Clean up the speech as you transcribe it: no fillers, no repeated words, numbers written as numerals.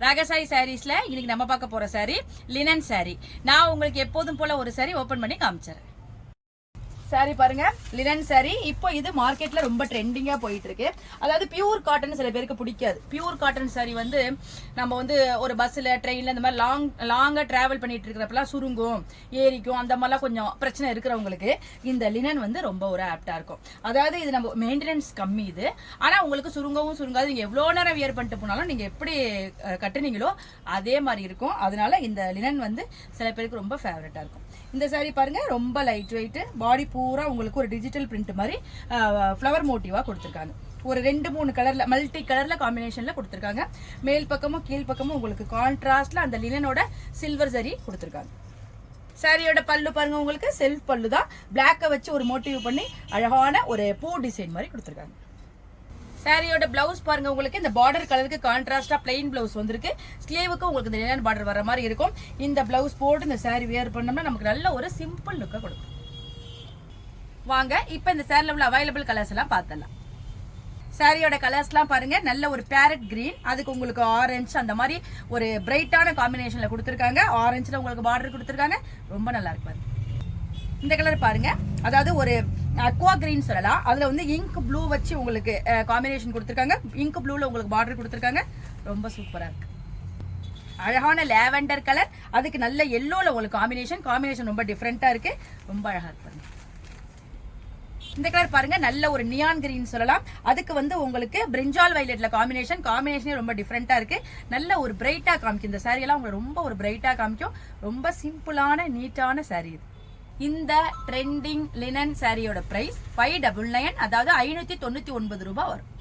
ராகசாரி சாரீஸ்ல இன்னைக்கு நம்ம பார்க்க போற சாரி லினன் சாரி. நான் உங்களுக்கு எப்போதும் போல ஒரு சாரி ஓபன் பண்ணி காமிச்சறேன். சாரி பாருங்க, லினன் சாரி. இப்போ இது மார்க்கெட்ல ரொம்ப ட்ரெண்டிங்கா போயிட்டு இருக்கு. அதாவது பியூர் காட்டன் சில பேருக்கு பிடிக்காது. பியூர் காட்டன் சாரி வந்து நம்ம வந்து ஒரு பஸ்ல ட்ரெயின்ல இந்த மாதிரி லாங்கா டிராவல் பண்ணிட்டு இருக்கிறப்பெல்லாம் சுருங்கும் ஏரிக்கும் அந்த மாதிரிலாம் கொஞ்சம் பிரச்சனை இருக்கிறவங்களுக்கு இந்த லினன் வந்து ரொம்ப ஒரு ஆப்டா இருக்கும். அதாவது இது நம்ம மெயின்டெனன்ஸ் கம்மி இது, ஆனா உங்களுக்கு சுருங்கவும் சுருங்காது. நீங்க எவ்வளவு நேரம் வியர் பண்ணிட்டு போனாலும் நீங்க எப்படி கட்டுனீங்களோ அதே மாதிரி இருக்கும். அதனால இந்த லினன் வந்து சில பேருக்கு ரொம்ப ஃபேவரட்டா இருக்கும். இந்த சாரி பாருங்க, ரொம்ப லைட் வெயிட், பாடி பூரா உங்களுக்கு ஒரு டிஜிட்டல் பிரிண்ட் மாதிரி ஃப்ளவர் மோட்டிவா கொடுத்துருக்காங்க. ஒரு 2-3 கலர்ல மல்டி கலர்ல காம்பினேஷன்ல கொடுத்துருக்காங்க. மேல் பக்கமும் கீழ் பக்கமும் உங்களுக்கு கான்ட்ராஸ்ட்ல அந்த லினனோட சில்வர் சரி கொடுத்துருக்காங்க. சாரியோட பல்லு பாருங்க, உங்களுக்கு செல்ஃப் பல்லு தான். பிளாக்க வச்சு ஒரு மோட்டிவ் பண்ணி அழகான ஒரு பூ டிசைன் மாதிரி கொடுத்துருக்காங்க. சாரியோட பிளவுஸ் பாருங்க, உங்களுக்கு இந்த பார்டர் கலருக்கு கான்ட்ராஸ்டா பிளைன் பிளவுஸ் வந்திருக்கு. ஸ்லீவுக்கு உங்களுக்கு இந்த லினன் பார்டர் வர மாதிரி இருக்கும். இந்த பிளவுஸ் போட்டு இந்த சாரி வியர் பண்ணோம்னா நமக்கு நல்ல ஒரு சிம்பிள் லுக்கை கொடுக்கும். வாங்க இப்போ இந்த சாரில உள்ள அவைலபிள் கலர்ஸ் எல்லாம் பார்த்தலாம். சாரியோட கலர்ஸ்லாம் பாருங்க, நல்ல ஒரு பேரட் கிரீன், அதுக்கு உங்களுக்கு ஆரஞ்சு, அந்த மாதிரி ஒரு பிரைட்டான காம்பினேஷன்ல கொடுத்துருக்காங்க. ஆரஞ்சுல உங்களுக்கு பார்டர் கொடுத்துருக்காங்க, ரொம்ப நல்லா இருக்கு பாருங்க. இந்த கலர் பாருங்க, அதாவது ஒரு அக்வா கிரீன் சொல்லலாம். அதுல வந்து இங்க் ப்ளூ வச்சு உங்களுக்கு காம்பினேஷன் கொடுத்துருக்காங்க. இங்க் ப்ளூல உங்களுக்கு பார்டர் கொடுத்துருக்காங்க, ரொம்ப சூப்பரா இருக்கு. அழகான லேவெண்டர் கலர், அதுக்கு நல்ல எல்லோல உங்களுக்கு காம்பினேஷன் ரொம்ப டிஃப்ரெண்டா இருக்கு, ரொம்ப அழகா இருக்கு. இந்த கலர் பாருங்க, நல்ல ஒரு நியான் கிரீன் சொல்லலாம். அதுக்கு வந்து உங்களுக்கு பிரிஞ்சால் வைலட்ல காம்பினேஷனே ரொம்ப டிஃப்ரெண்டா இருக்கு. நல்ல ஒரு பிரைட்டா காமிக்கும். இந்த சாரி எல்லாம் உங்களுக்கு ரொம்ப ஒரு பிரைட்டா காமிக்கும். ரொம்ப சிம்பிளான நீட்டான சாரி இது. இந்த ட்ரெண்டிங் லினன் சாரியோட பிரைஸ் 599, அதாவது 599 ரூபாய் வரும்.